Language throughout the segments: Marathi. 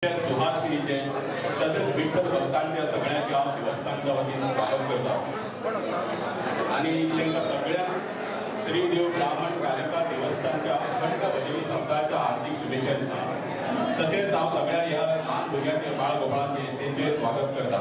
सुहासिनीचे तसेच विठ्ठल भक्तांच्या सगळ्यांच्या देवस्थानच्या वतीने स्वागत करतात आणि त्यांना सगळ्या श्रीदेव ब्राह्मण कालिका देवस्थानच्या अखंड भजनी सप्ताहाच्या हार्दिक शुभेच्छा देतात। तसेच हांव सगळ्या ह्या लहान भुरग्याचे बाळगोपाळाचे त्यांचे स्वागत करता।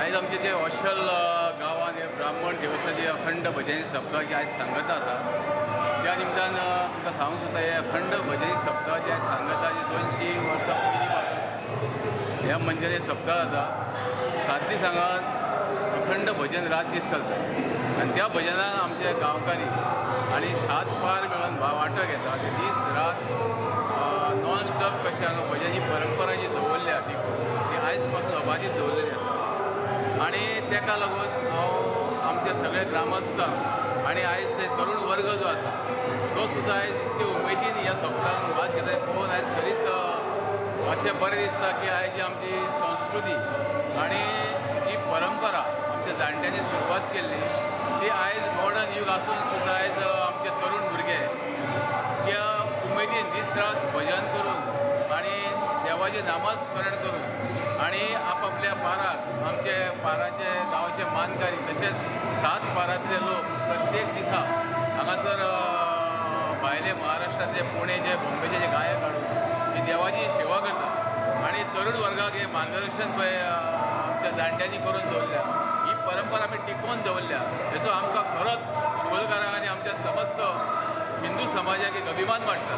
आज आमचे जे औशल गांवांत ब्राह्मण देवस्थानाची अखंड भजनी सप्तकाची आज सांगता आसा। त्या निमतान तुमकां सांगूंक सोदता हे अखंड भजनी सप्तकाची आज सांगता 200 वर्सां पयलीं पासून ह्या मंदिरान सप्तक जाता। 7 दीस हांगा अखंड भजन रात दीस चलता आनी त्या भजनान आमचे गांवकारी आनी 7 पार मेळून वांटो घेता। दीस रात नॉन स्टॉप कशें हांगा भजन ही परंपरा जी दवरल्या ती आयज पासून अबादीत दवरलेली आसा आणि तेका लागून हांव आमचे सगळे ग्रामस्थांक आणि आयज ते तरुण वर्ग जो आसा तो सुद्दां आयज इतके उमेदीन ह्या सप्तकांत भाग घेता पळोवन आयज खरीच अशें बरें दिसता की आयज जी आमची संस्कृती आणि जी परंपरा आमच्या जाणट्यांनी सुरवात केल्ली ती आयज मॉडर्न युग आसून सुद्दां आयज आमचे तरुण भुरगे त्या उमेदीन दीस रात भजन करून आणि देवाचें नामस्मरण करून आणि आपापल्या पाराक आमचे पाराचे गांवचे मानकारी तसेच 7 पारांतले लोक प्रत्येक दिसा हांगासर भायले महाराष्ट्रातले पुणेचे बॉम्बेचे जे गायक हाडून ही देवाची सेवा करता आणि तरुण वर्गाक हे मार्गदर्शन पळय आमच्या जाणट्यांनी करून दवरल्या। ही परंपरा आमी टिकोवन दवरल्या हेचो आमकां खरोच शिवोलकारांक आनी आमच्या समस्त हिंदू समाजाक एक अभिमान वाटता।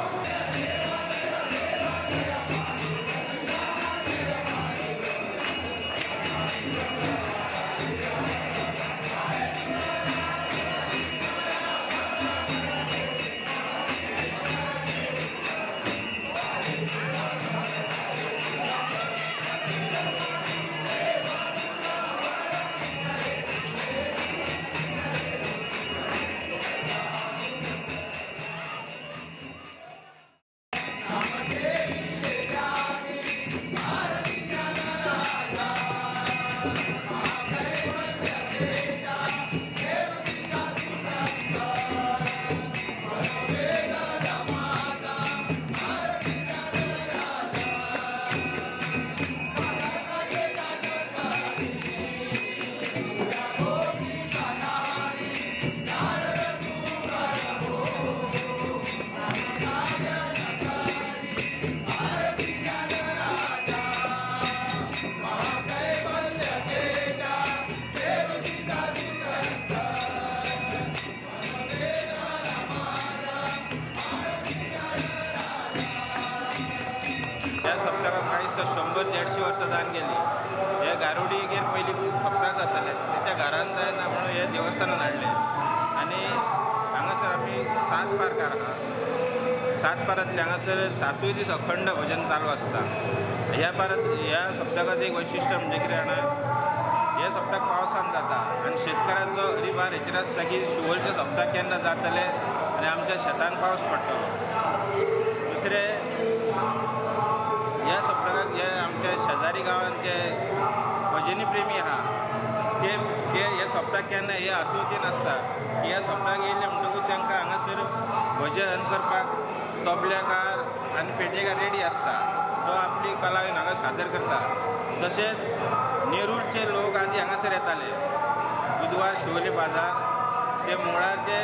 ह्या सप्तकाक कांयच 100-150 वर्सां जावन गेली। हे गारुडीगेर पयलीं खूब सप्तक जाताले ते त्या घरान जायना म्हणून हे देवस्थानान हाडले आनी हांगासर आमी 7 पारकार आहा। 7 पारांतले हांगासर 7 दीस अखंड भजन चालू आसता। ह्या सप्तकात एक वैशिश्ट्य म्हणजे कितें जाणा हे सप्तक पावसान जाता आनी शेतकारांचो हरिभार हेचेर आसता की शिवोलचे सप्तक केन्ना जातले आनी आमच्या शेतान पावस पडटलो। दुसरें ह्या सप्तकाक हे आमच्या शेजारी गांवांचे भजनी प्रेमी आहा ते हे सप्तक केन्ना हे हातूंतल्यान आसता की ह्या सप्तक येयले म्हणटकूच तांकां हांगासर भजन करपाक तबलेकार आनी पेटयेकार रेडी आसता। तो आपली कला हांगा सादर करता। तशेंच नेरूळचे लोक आदी हांगासर येताले बुधवार शिवोले बाजार ते मुळाचे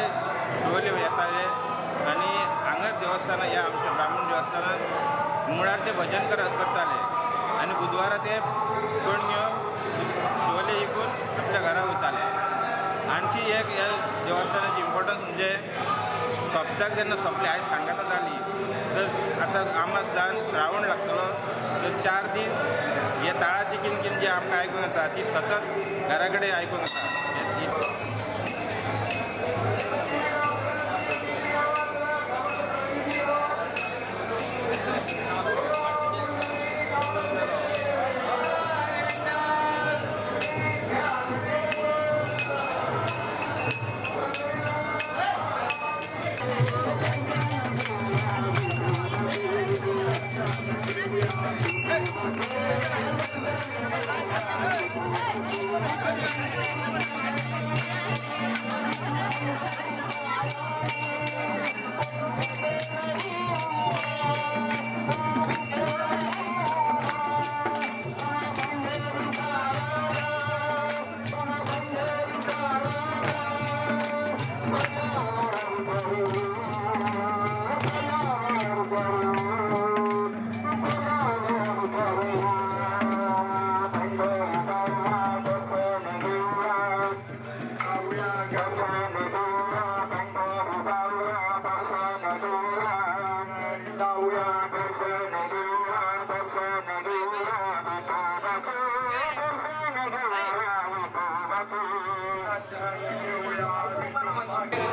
शिवोले येताले आनी हांगा देवस्थानां ह्या आमच्या ब्राह्मण देवस्थानांत मुळारचे भजन करताले आनी बुधवारा ते कणग्यो शिवोले विकून आपल्या घरा वयताले। आणखी एक ह्या देवस्थानाची इम्पॉर्टन्स म्हणजे सप्तक जेन्ना सोंपलें आयज सांगता जाली तर आतां आमास जावन श्रावण लागतलो तर 4 दीस हे ताळाची किनकिन जी आमकां आयकूंक येता ती सतत घरा कडेन आयकूंक येता।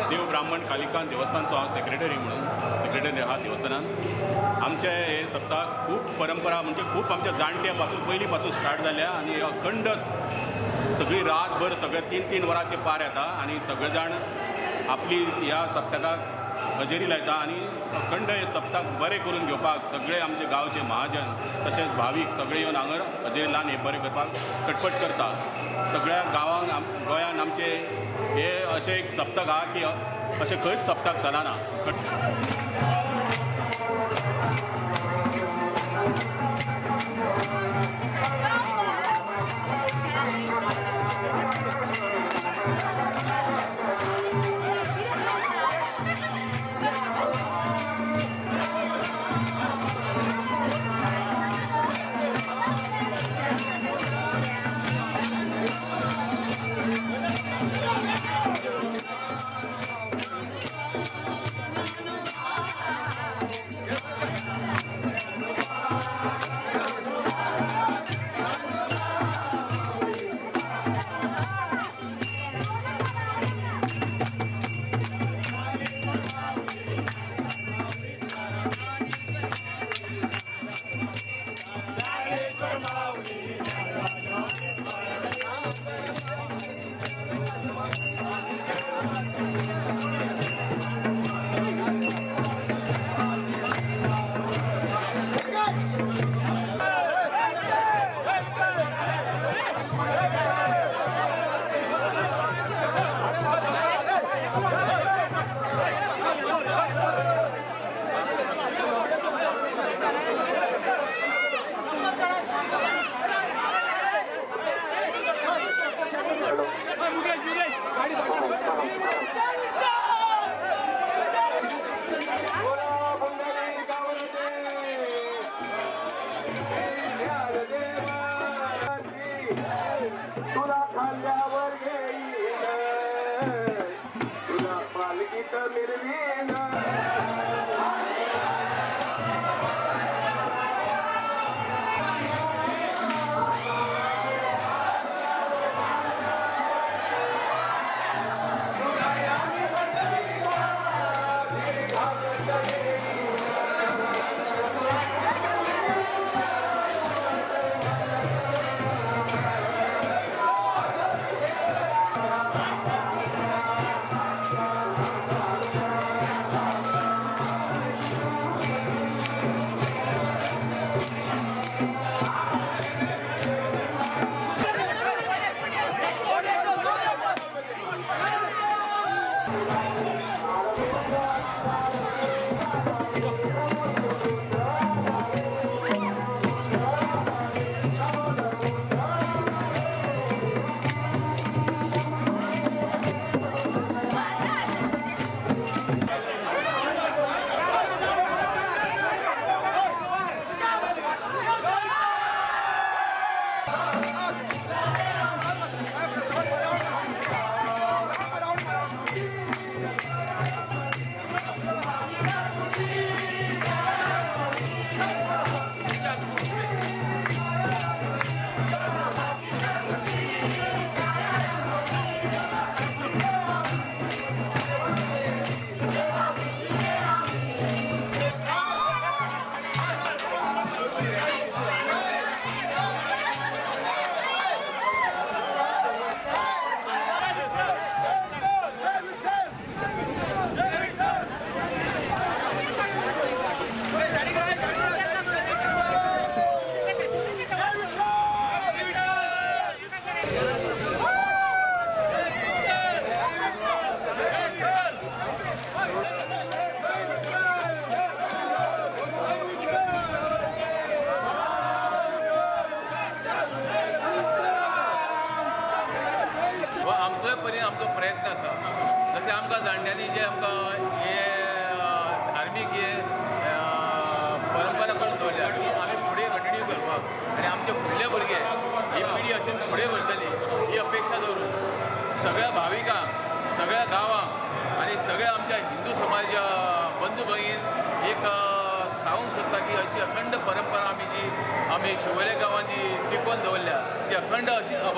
देव ब्राह्मण कालिकान देवस्थानचो हांव सेक्रेटरी म्हणून सेक्रेटरी आहा देवस्थानान. आमचे हे सप्ताक खूब परंपरा म्हणजे खूब आमच्या जाणट्या पासून पयलीं पासून स्टार्ट जाल्या आनी अखंडच सगळी रातभर सगळे 3-3 वरांचे पार येता आनी सगळे जाण आपली ह्या सप्तकाक हजेरी लायता आनी अखंड हे सप्ताक बरें करून घेवपाक सगळे आमचे गांवचे महाजन तशेंच भावीक सगळे येवन हांगर हजेरी लावन हे बरें करपाक कटपट करता. सगळ्या गांवांक गोंयान आमचे हे अशें एक सप्तक आहा की अशें खंयच सप्तक चलना. तुला खाल्ल्यावर घेईन तुला पालखीत मिरवीन. आमचो प्रयत्न आसा. जशें आमकां जाणट्यांनी जे आमकां हे धार्मीक हे परंपरा करून दवरल्या ती आमी फुडें कंटिन्यू करपाक आनी आमचे फुडले भुरगे ही पिढी अशीच फुडें वरतली ही अपेक्षा दवरून सगळ्या भाविकांक सगळ्या गांवांक आनी सगळ्या आमच्या हिंदू समाज बंधू भगिनीन एक सांगूंक सोदता की अशी अखंड परंपरा आमी जी आमी शिवोले गांवांत जी टिकोवन दवरल्या ती अखंड अशी